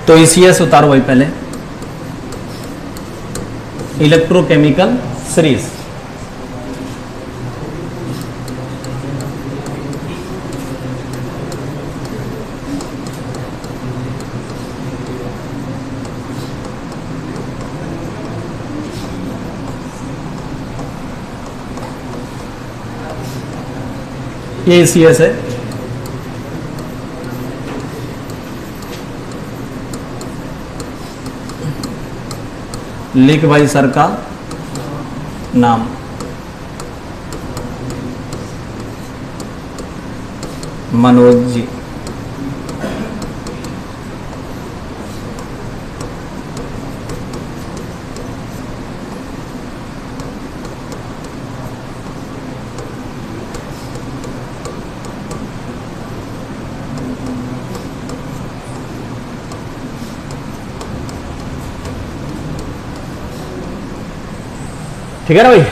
तो ECS उतारो भाई पहले, इलेक्ट्रोकेमिकल सीरीज। ये ECS है। लिख भाई सर का नाम। मनोज जी। ठीक है ना भाई,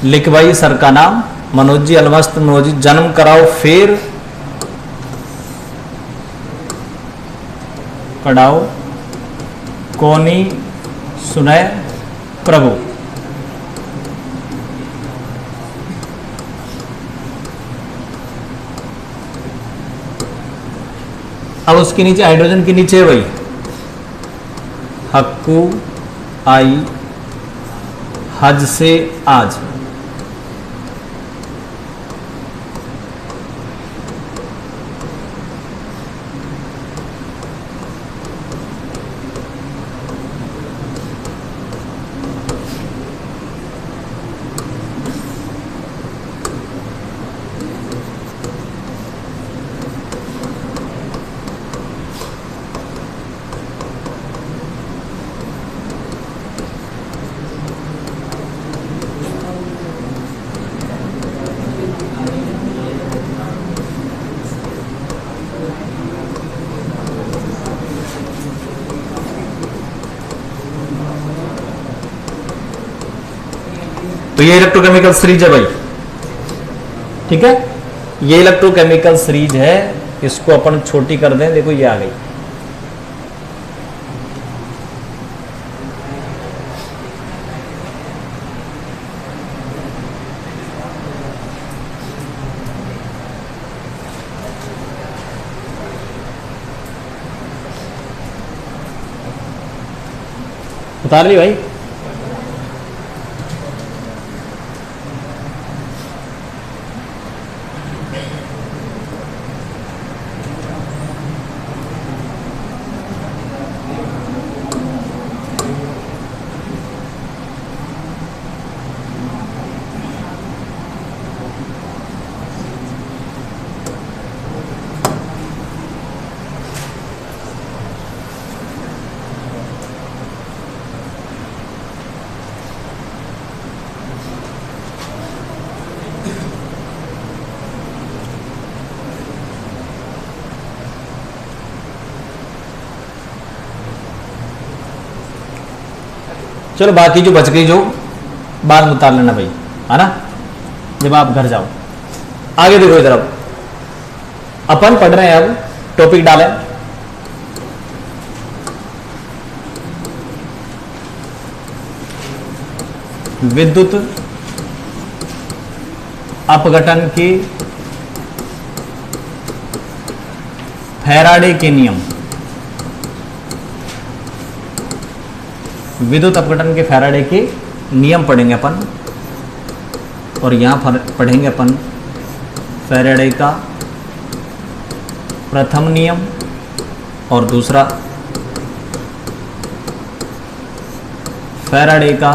लिख भाई सर का नाम मनोज जी, अलमस्त मनोज जी, जन्म कराओ फिर कढ़ाओ, कोनी सुनय प्रभु। अब उसके नीचे हाइड्रोजन के नीचे है भाई हक्कू आई हज से आज। तो ये इलेक्ट्रोकेमिकल सीरीज है भाई, ठीक है, ये इलेक्ट्रोकेमिकल सीरीज है। इसको अपन छोटी कर दें, देखो ये आ गई। उतार ली भाई। चलो बाकी जो बच गई जो बाद में उतार लेना भाई, है ना, जब आप घर जाओ। आगे देखो इधर, अब अपन पढ़ रहे हैं, अब टॉपिक डालें विद्युत अपघटन के फैराडे के नियम। विद्युत अपघटन के फैराडे के नियम पढ़ेंगे अपन, और यहां पढ़ेंगे अपन फैराडे का प्रथम नियम और दूसरा फैराडे का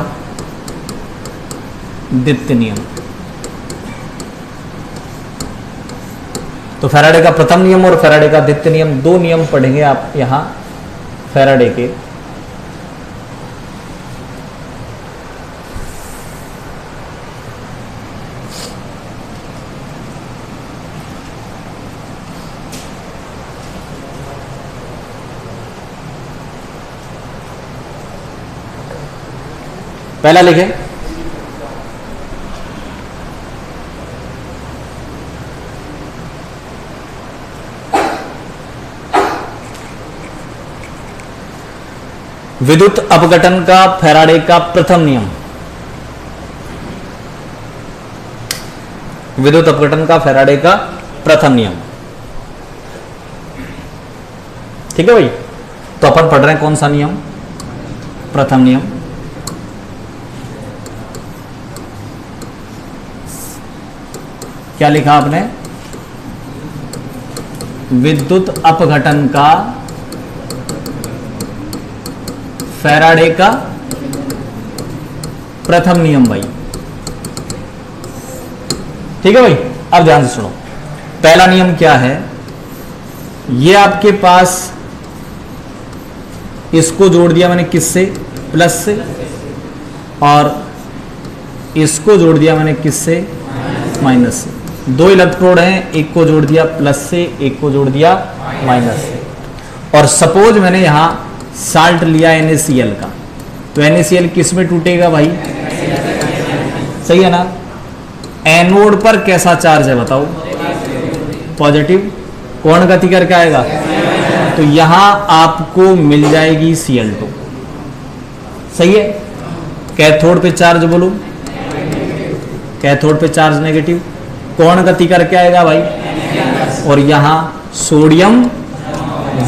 द्वितीय नियम। तो फैराडे का प्रथम नियम और फैराडे का द्वितीय नियम, दो नियम पढ़ेंगे आप यहां फैराडे के। पहला लिखे विद्युत अपघटन का फैराडे का प्रथम नियम, विद्युत अपघटन का फैराडे का प्रथम नियम। ठीक है भाई, तो अपन पढ़ रहे हैं कौन सा नियम, प्रथम नियम। क्या लिखा आपने, विद्युत अपघटन का फैराडे का प्रथम नियम भाई। ठीक है भाई, अब ध्यान से सुनो। पहला नियम क्या है, ये आपके पास इसको जोड़ दिया मैंने किससे, प्लस से, और इसको जोड़ दिया मैंने किससे, माइनस से। दो इलेक्ट्रोड हैं, एक को जोड़ दिया प्लस से, एक को जोड़ दिया माइनस से। और सपोज मैंने यहां साल्ट लिया NaCl का, तो NaCl किस में टूटेगा भाई, सही है ना। एनोड पर कैसा चार्ज है बताओ, पॉजिटिव। कौन गति करके आएगा, तो यहां आपको मिल जाएगी Cl2, सही है। कैथोड पे चार्ज बोलो, कैथोड पे चार्ज नेगेटिव। कौन गति करके आएगा भाई, और यहां सोडियम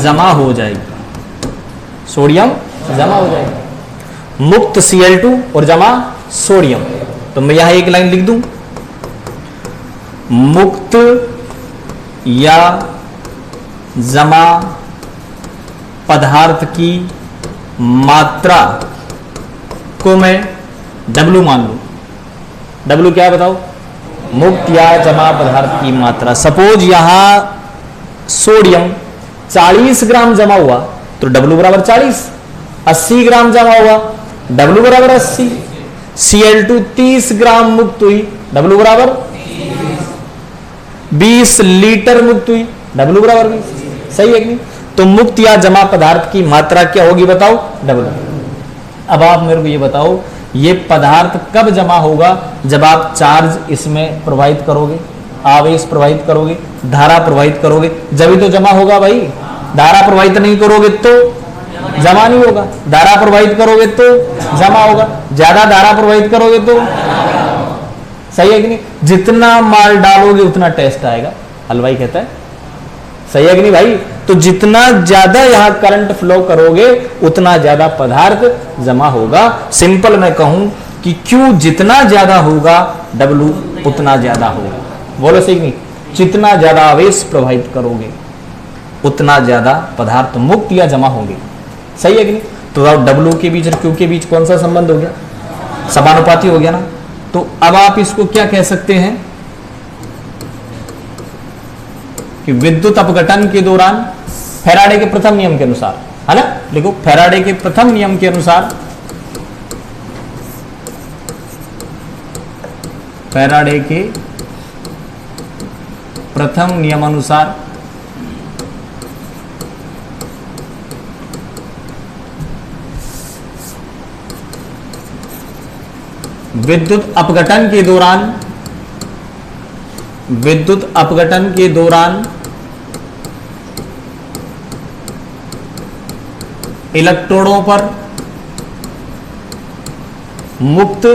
जमा हो जाएगी, सोडियम जमा हो जाएगी। मुक्त Cl2 और जमा सोडियम। तो मैं यहां एक लाइन लिख दूं, मुक्त या जमा पदार्थ की मात्रा को मैं W मान लूं। W क्या है बताओ, मुक्त या जमा पदार्थ की मात्रा। सपोज यहां सोडियम 40 ग्राम जमा हुआ, तो W बराबर 40। 80 ग्राम जमा हुआ, W बराबर 80। Cl2 30 ग्राम मुक्त हुई, W बराबर 20 लीटर मुक्त हुई, W बराबर 20। सही है कि नहीं। तो मुक्त या जमा पदार्थ की मात्रा क्या होगी बताओ, W। अब आप मेरे को ये बताओ, ये पदार्थ कब जमा होगा, जब आप चार्ज इसमें प्रवाहित करोगे, आवेश प्रवाहित करोगे, धारा प्रवाहित करोगे, जब ही तो जमा होगा भाई। धारा प्रवाहित नहीं करोगे तो जमा नहीं होगा, धारा प्रवाहित करोगे तो जमा होगा, ज्यादा धारा प्रवाहित करोगे तो, सही है कि नहीं। जितना माल डालोगे उतना टेस्ट आएगा, हलवाई कहता है, सही है कि नहीं भाई। तो जितना ज्यादा यहां करंट फ्लो करोगे उतना ज्यादा पदार्थ जमा होगा। सिंपल मैं कहूं कि Q जितना ज्यादा होगा W उतना ज्यादा होगा। बोलो सही नहीं, जितना ज्यादा आवेश प्रवाहित करोगे उतना ज्यादा पदार्थ मुक्त या जमा होंगे, सही है कि नहीं। तो W के बीच और Q के बीच कौन सा संबंध हो गया, समानुपाती हो गया ना। तो अब आप इसको क्या कह सकते हैं कि विद्युत अपघटन के दौरान फैराडे के प्रथम नियम के अनुसार, है ना, देखो फैराडे के प्रथम नियम के अनुसार, फैराडे के प्रथम नियमानुसार विद्युत अपघटन के दौरान, विद्युत अपघटन के दौरान इलेक्ट्रोडों पर मुक्त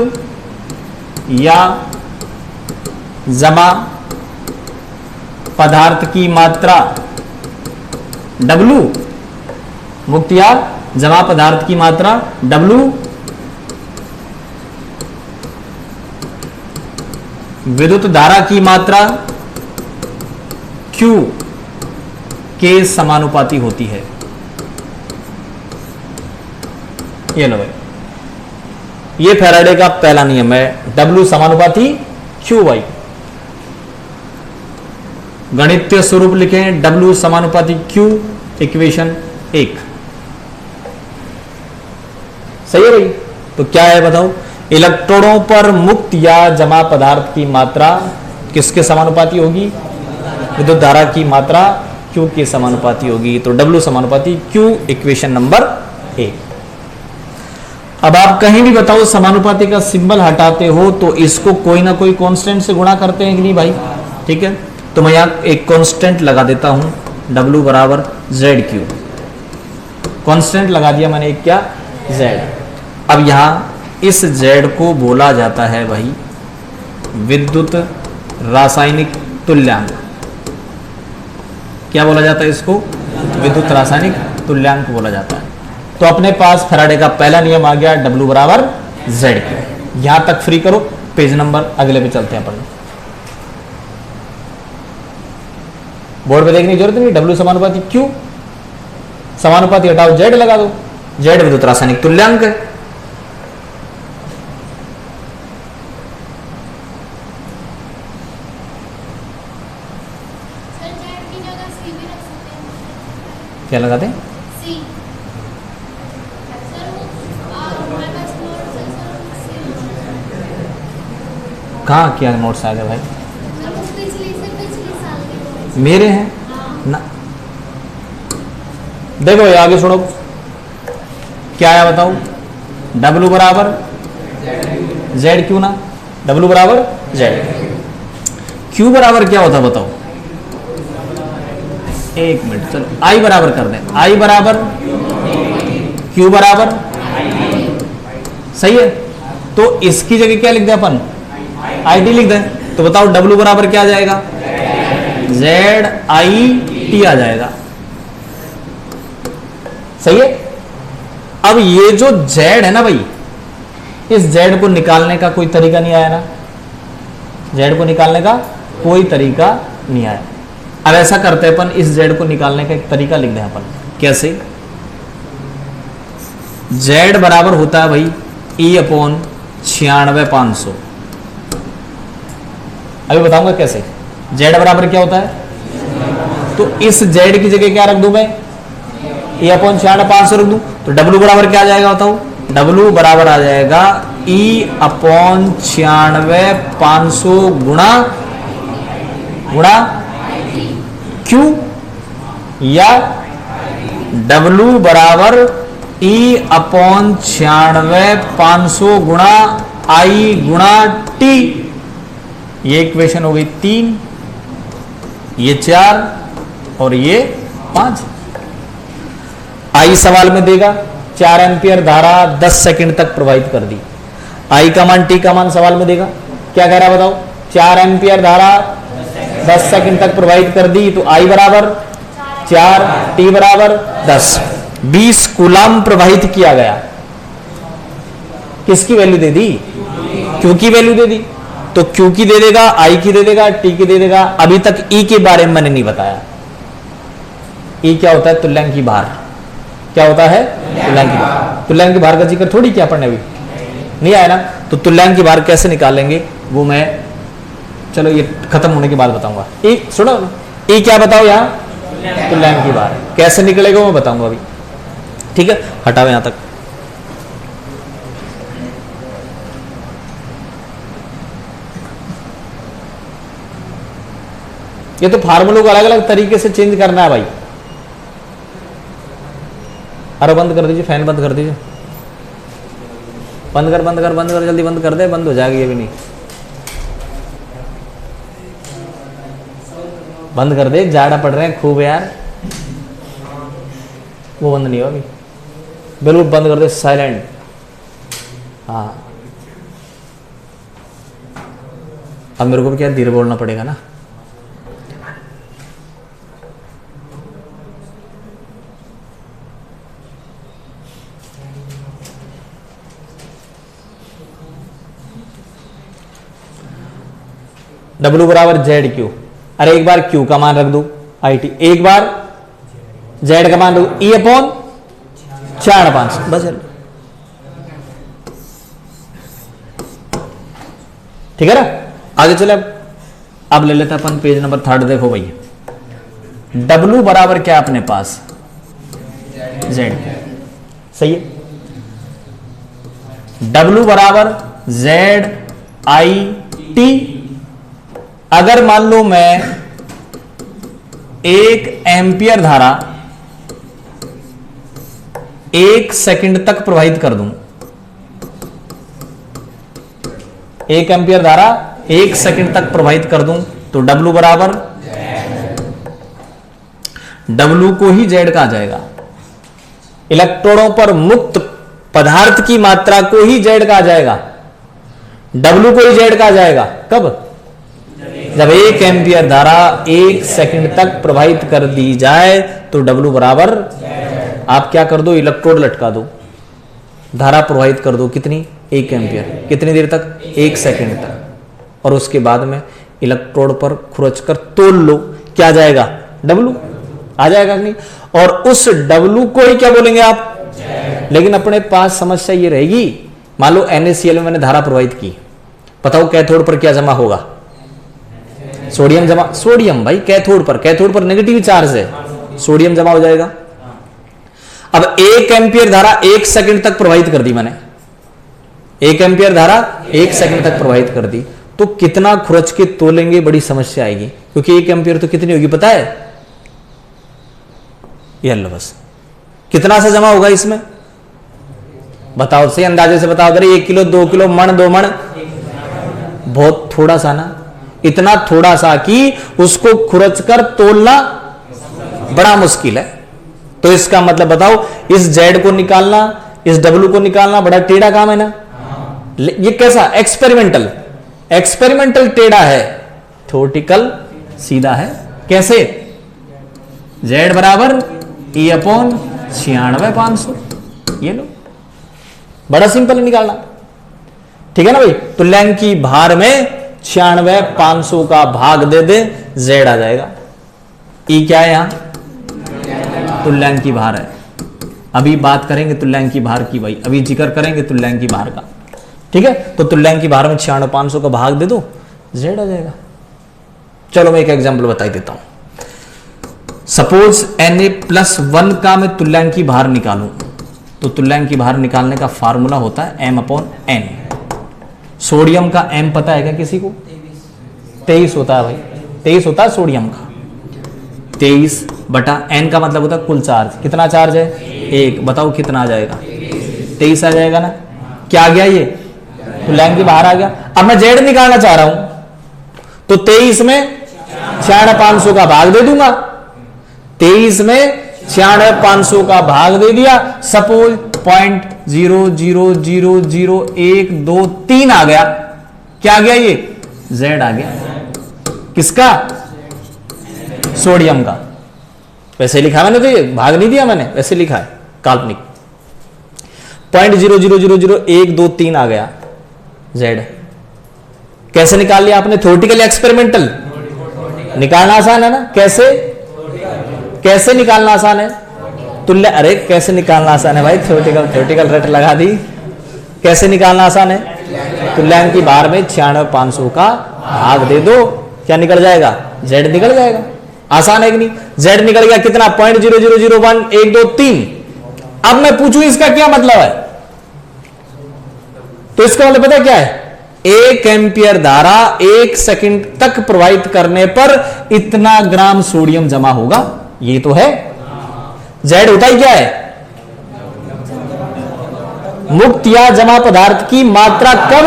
या जमा पदार्थ की मात्रा W, मुक्त या जमा पदार्थ की मात्रा W विद्युत धारा की मात्रा Q के समानुपाती होती है। ये लो भाई, ये फैराडे का पहला नियम है, W समानुपाती Q भाई। गणितीय स्वरूप लिखें, W समानुपाती Q, इक्वेशन 1। सही है भाई। तो क्या है बताओ, इलेक्ट्रोडों पर मुक्त या जमा पदार्थ की मात्रा किसके समानुपाती होगी, विद्युत धारा की मात्रा Q के समानुपाती होगी। तो W समानुपाती Q, इक्वेशन नंबर 1। अब आप कहीं भी बताओ समानुपाती का सिंबल हटाते हो तो इसको कोई ना कोई कांस्टेंट से गुणा करते हैं कि नहीं भाई, ठीक है। तो मैं यहां एक कांस्टेंट लगा देता हूं, W बराबर ZQ। कांस्टेंट लगा दिया मैंने एक, क्या Z। अब यहां इस Z को बोला जाता है भाई विद्युत रासायनिक तुल्यांक। क्या बोला जाता है इसको? विद्युत रासायनिक तुल्यांक बोला जाता है। तो अपने पास फैराडे का पहला नियम आ गया, W बराबर Z। यहां तक फ्री करो, पेज नंबर अगले पे चलते हैं अपन। बोर्ड पे देखने की जरूरत नहीं, W समानुपाती Q, समानुपाती हटाओ Z लगा दो, Z विद्युत रासायनिक तुल्यांक है। क्या लगाते हैं? कहाँ किया नोट्स आ गए भाई? मेरे हैं ना। देखो ये आगे सुनो, क्या आया बताओ? W बराबर ZQ ना, W बराबर Z। Q बराबर क्या होता बताओ? एक मिनट, चलो I बराबर कर दें, I बराबर Q बराबर, सही है। तो इसकी जगह क्या लिख दें अपन? IT लिख दें। तो बताओ W बराबर क्या आ जाएगा? ZIT आ जाएगा, सही है। अब ये जो Z है ना भाई, इस Z को निकालने का कोई तरीका नहीं आया ना, Z को निकालने का कोई तरीका नहीं आया। अब ऐसा करते हैं अपन, इस Z को निकालने का एक तरीका लिख दें अपन। कैसे? Z बराबर होता है भाई E/96,500। अभी बताऊंगा कैसे। Z बराबर क्या होता है? तो इस Z की जगह क्या रख दूं मैं? E/96,500 रख दूं। तो W बराबर क्या आ जाएगा बताओ? W बराबर आ जाएगा E/96,500 गुणा Q, या W बराबर E/96,500 गुणा I गुणा T। ये इक्वेशन हो गई 3, ये 4 और ये 5। I सवाल में देगा 4 एंपियर धारा 10 सेकंड तक प्रवाहित कर दी। I का मान, T का मान सवाल में देगा। क्या कह रहा है बताओ? 4 एंपियर धारा 10 सेकंड तक प्रवाहित कर दी, तो I बराबर 4, T बराबर 10। 20 कूलाम प्रवाहित किया गया। किसकी वैल्यू दे दी? Q की वैल्यू दे दी। तो Q की दे देगा, I की दे देगा, T की दे देगा। अभी तक E के बारे में मैंने नहीं बताया। E क्या होता है? तुल्यांकी भार। क्या होता है? तुल्यांकी भार। तुल्यांकी भार का जिक्र थोड़ी किया पढ़ने, अभी नहीं आया ना। तो तुल्यांकी भार कैसे निकालेंगे वो मैं, चलो ये खत्म होने के बाद बताऊंगा। E सुनो, E क्या बताओ यहाँ? तुल्यांकी भार। कैसे निकलेगा वो मैं बताऊंगा अभी, ठीक है। हटाओ यहां तक। ये तो फार्मूलों को अलग अलग तरीके से चेंज करना है भाई। अरे बंद कर दीजिए, फैन बंद कर दीजिए, बंद कर, जल्दी बंद कर दे, बंद हो जाएगी। ये भी नहीं बंद कर दे, जाड़ा पड़ रहे हैं खूब यार। वो बंद नहीं हो अभी, बिल्कुल बंद कर दे, साइलेंट। हाँ, अब मेरे को भी क्या धीरे बोलना पड़ेगा ना। W बराबर ZQ। अरे एक बार Q का मान रख दो IT, एक बार Z का मान रख दो E/96,500, बस। ठीक है ना, आगे चले। अब ले लेते अपन पेज नंबर 3। देखो भैया, W बराबर क्या अपने पास? Z, सही है। W बराबर ZIT। अगर मान लो मैं 1 एम्पियर धारा 1 सेकंड तक प्रवाहित कर दूं, 1 एम्पियर धारा 1 सेकंड तक प्रवाहित कर दूं, तो W बराबर, W को ही Z कहा जाएगा। इलेक्ट्रॉनों पर मुक्त पदार्थ की मात्रा को ही जेड कहा जाएगा, डब्ल्यू को ही जेड कहा जाएगा। कब? जब 1 एम्पियर धारा 1 सेकंड तक प्रवाहित कर दी जाए तो डब्ल्यू बराबर, आप क्या कर दो, इलेक्ट्रोड लटका दो, धारा प्रवाहित कर दो, कितनी? 1 एम्पियर। कितनी देर तक? 1 सेकंड तक। और उसके बाद में इलेक्ट्रोड पर खुरच कर तोल लो, क्या जाएगा? डब्ल्यू आ जाएगा कि नहीं? और उस डब्ल्यू को ही क्या बोलेंगे आप? लेकिन अपने पास समस्या ये रहेगी, मान लो NaCl में मैंने धारा प्रवाहित की, बताओ कैथोड पर क्या जमा होगा? सोडियम जमा, सोडियम भाई कैथोड पर नेगेटिव चार्ज है, सोडियम जमा हो जाएगा। अब 1 एम्पियर धारा 1 सेकंड तक प्रवाहित कर दी मैंने, 1 एम्पियर धारा 1 सेकंड तक प्रवाहित कर दी, तो कितना खुरच के तोलेंगे, बड़ी समस्या आएगी, क्योंकि 1 एम्पियर तो कितनी होगी पता है? ये लो बस, कितना सा जमा होगा इसमें बताओ, सही अंदाजे से बताओ। अगर 1 किलो 2 किलो मण 2 मण, बहुत थोड़ा सा ना, इतना थोड़ा सा कि उसको खुरच कर तोलना बड़ा मुश्किल है। तो इसका मतलब बताओ, इस जेड को निकालना, इस डब्ल्यू को निकालना बड़ा टेढ़ा काम है ना। ये कैसा? एक्सपेरिमेंटल टेढ़ा है, थ्योरेटिकल सीधा है। कैसे? जेड बराबर E/96,500, ये लो, बड़ा सिंपल है निकालना, ठीक है ना भाई। तुल्यांकी भार में 96,500 का भाग दे दे, जेड आ जाएगा। ई क्या है? यहां तुल्यांकी भार है। अभी बात करेंगे तुल्यांकी भार की भाई, अभी जिक्र करेंगे तुल्यांकी भार का, ठीक है। तो तुल्यांकी भार में 96,500 का भाग दे दो, जेड आ जाएगा। चलो मैं एक एग्जांपल बता देता हूं। सपोज Na+1 का मैं तुल्यांकी भार निकालूं, तो तुल्यांकी भार निकालने का फार्मूला होता है M/N। सोडियम का M पता है क्या किसी को? 23 होता है भाई, 23 होता है सोडियम का। 23/N का मतलब होता है कुल चार्ज। कितना चार्ज है? 1। बताओ कितना आ जाएगा? 23 आ जाएगा ना। क्या आ गया? ये तुल्यांकी भार आ गया। अब मैं जेड निकालना चाह रहा हूं, तो 23 में 96,500 का भाग दे दूंगा। 23 में 96,500 का भाग दे दिया। सपोज 0.00000123 आ गया। क्या आ गया? ये जेड आ गया। किसका? सोडियम का। वैसे लिखा मैंने, तो ये भाग नहीं दिया मैंने, वैसे लिखा है काल्पनिक। 0.00000123 आ गया जेड। कैसे निकाल लिया आपने? Theoretical experimental? निकालना आसान है ना। कैसे? कैसे निकालना आसान है? तुल्य, अरे कैसे निकालना आसान है भाई? थ्योरेटिकल रट लगा दी। कैसे निकालना आसान है? तुल्यांकी भार में 96,500 का भाग दे दो, क्या निकल जाएगा? जेड निकल जाएगा। आसान है कि नहीं? जेड निकल गया। कितना? 0.000123। अब मैं पूछूं इसका क्या मतलब है, तो इसका मतलब पता क्या है? 1 एम्पियर धारा 1 सेकंड तक प्रवाहित करने पर इतना ग्राम सोडियम जमा होगा। ये तो है। जेड होता ही क्या है? मुक्त या जमा पदार्थ की मात्रा कब?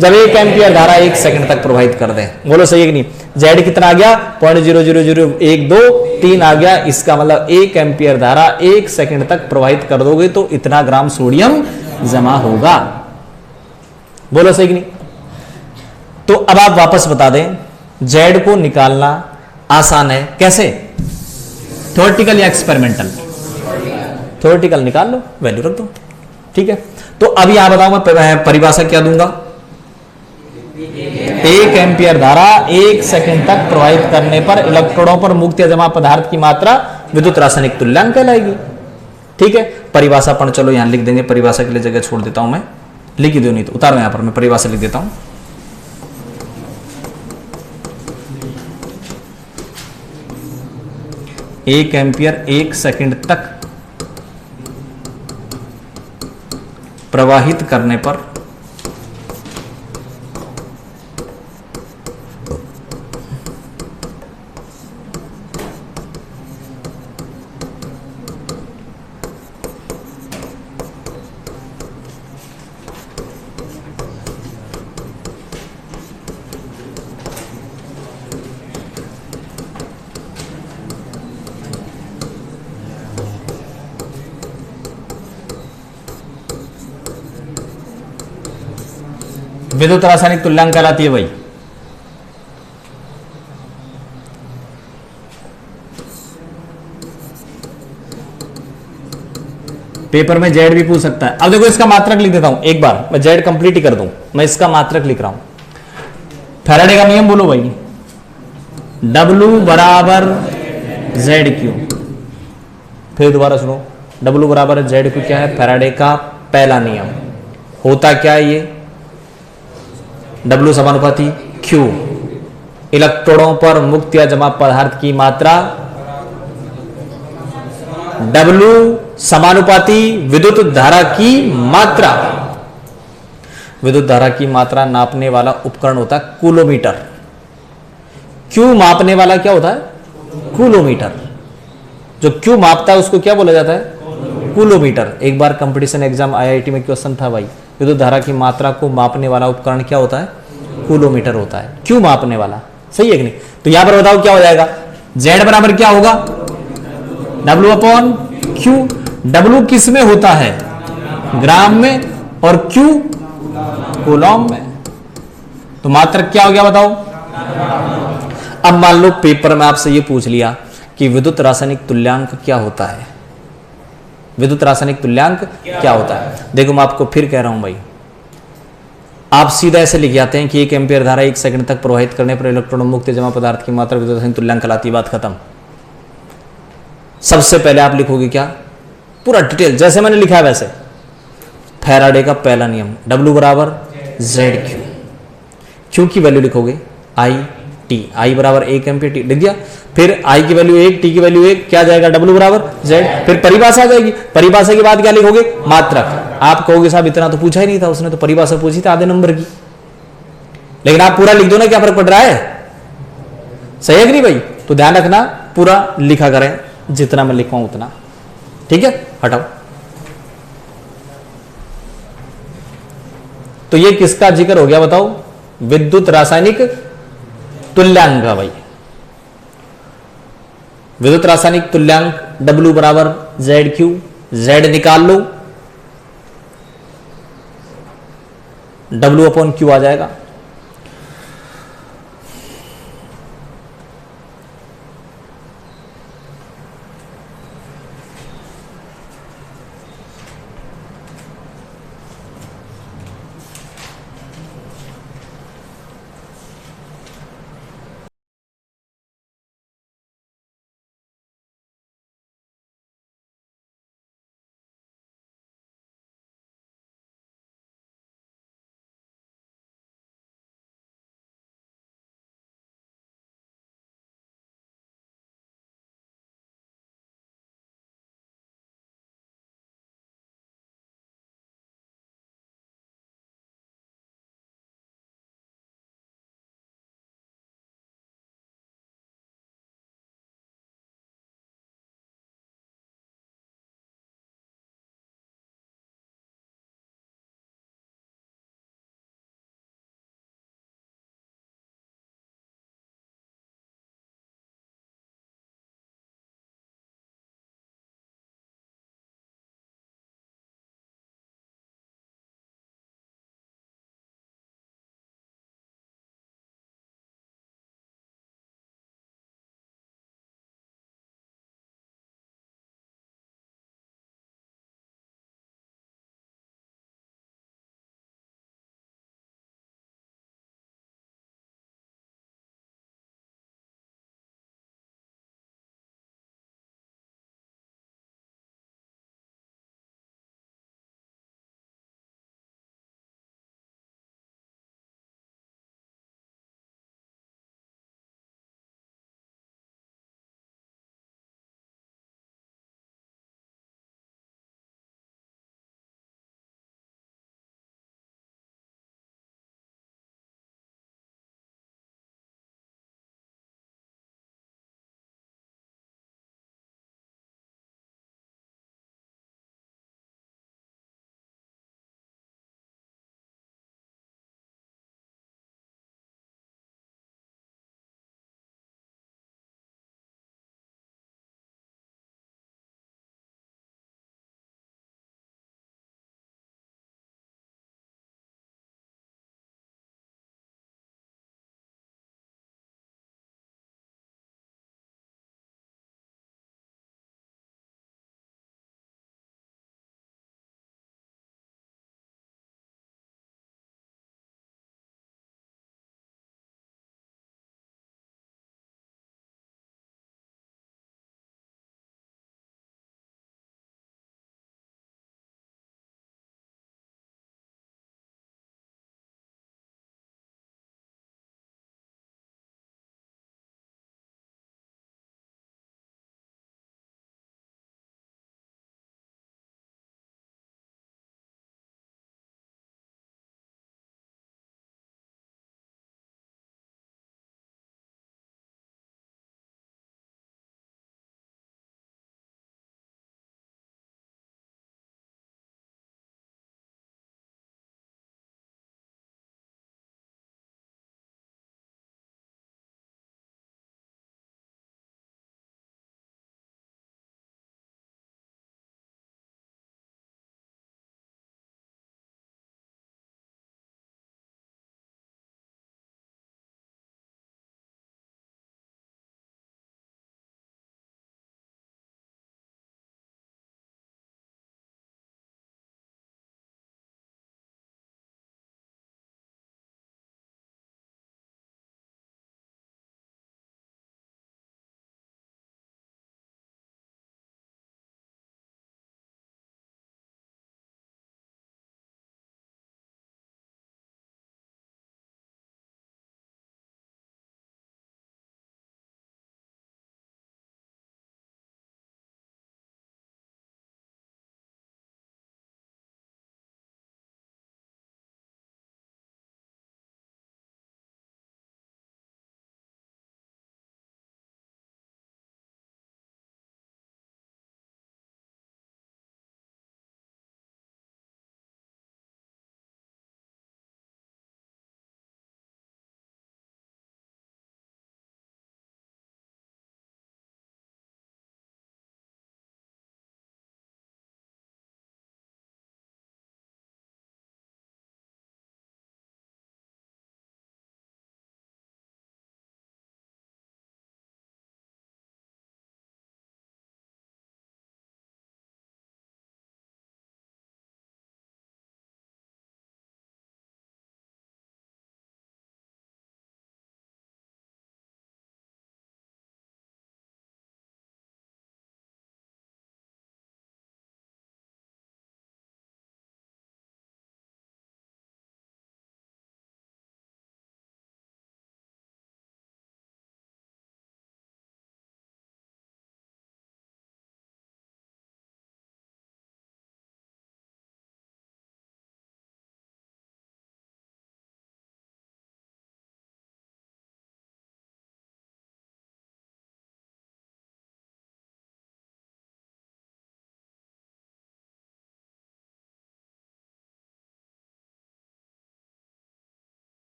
जब 1 एम्पियर धारा 1 सेकंड तक प्रवाहित कर दे। बोलो सही है कि नहीं? जेड कितना आ गया? 0.000123 आ गया। इसका मतलब 1 एम्पियर धारा 1 सेकंड तक प्रवाहित कर दोगे तो इतना ग्राम सोडियम जमा होगा। बोलो सही कि नहीं? तो अब आप वापस बता दें, जेड को निकालना आसान है। कैसे? थ्योरेटिकल या एक्सपेरिमेंटल? थ्योरेटिकल निकाल लो, वैल्यू रख दो, ठीक है। तो अब यहां बताओ मैं परिभाषा क्या दूंगा? 1 एम्पियर धारा 1 सेकंड तक प्रवाहित करने पर इलेक्ट्रोडों पर मुक्त या जमा पदार्थ की मात्रा विद्युत रासायनिक तुल्यांक कहलाएगी, ठीक है। परिभाषा पर चलो यहां लिख देंगे, परिभाषा के लिए जगह छोड़ देता हूं मैं, लिख ही दो नहीं तो उतारो यहां पर, मैं परिभाषा लिख देता हूं। एक एम्पियर 1 सेकंड तक प्रवाहित करने पर विद्युत रासायनिक तुल्यांक कहलाती है भाई। पेपर में जेड भी पूछ सकता है। अब देखो इसका मात्रक लिख देता हूं एक बार, मैं जेड कंप्लीट ही कर दूं, मैं इसका मात्रक लिख रहा हूं। फैराडे का नियम बोलो भाई, W बराबर जेड क्यू। फिर दोबारा सुनो, W बराबर जेड क्यू क्या है? फैराडे का पहला नियम। होता क्या है ये? W समानुपाती Q, इलेक्ट्रॉनों पर मुक्त या जमा पदार्थ की मात्रा, W समानुपाती विद्युत धारा की मात्रा। विद्युत धारा की मात्रा नापने वाला उपकरण होता है कूलोमीटर। Q मापने वाला क्या होता है? कूलोमीटर। जो Q मापता है उसको क्या बोला जाता है? कूलोमीटर। एक बार कंपटीशन एग्जाम IIT में क्वेश्चन था भाई, विद्युत धारा की मात्रा को मापने वाला उपकरण क्या होता है? कूलोमीटर होता है। Q मापने वाला, सही है कि नहीं? तो यहां पर बताओ क्या हो जाएगा? Z बराबर क्या होगा? W upon Q। W किस में होता है? ग्राम में, और Q कूलॉम में। तो मात्रक क्या हो गया बताओ? अब मान लो पेपर में आपसे ये पूछ लिया कि विद्युत रासायनिक तुल्यांक क्या होता है? विद्युत रासायनिक तुल्यांक क्या होता है? देखो मैं आपको फिर कह रहा हूं भाई, आप सीधा ऐसे लिख जाते हैं कि 1 एम्पीयर धारा 1 सेकंड तक प्रवाहित करने पर इलेक्ट्रॉन मुक्त जमा पदार्थ की मात्रा विद्युत रासायनिक तुल्यांक कहलाती है। बात खत्म। सबसे पहले आप लिखोगे क्या? पूरा डिटेल जैसे मैंने लिखा है वैसे। फैराडे का पहला नियम, W बराबर जेड क्यू। क्यू की वैल्यू लिखोगे आई टी, आई बराबर 1 एम्पीयर, टी लिख दिया। फिर आई की वैल्यू 1, टी की वैल्यू 1, क्या जाएगा? W बराबर जेड। फिर परिभाषा आ जाएगी, परिभाषा के बाद क्या लिखोगे? मात्रक। आप कहोगे साहब इतना तो पूछा ही नहीं था, उसने तो परिभाषा पूछी थी आधे नंबर की। लेकिन आप पूरा लिख दो ना, क्या फर्क पड़ रहा है? सही है कि नहीं भाई? तो ध्यान रखना, पूरा लिखा करें, जितना मैं लिखवाऊं उतना। ठीक है, हटाओ। तो ये किसका जिक्र हो गया बताओ? विद्युत रासायनिक तुल्यांक का भाई। विद्युत रासायनिक तुल्यांक W बराबर जेड क्यू। जेड निकाल लो, W अपॉन क्यू आ जाएगा।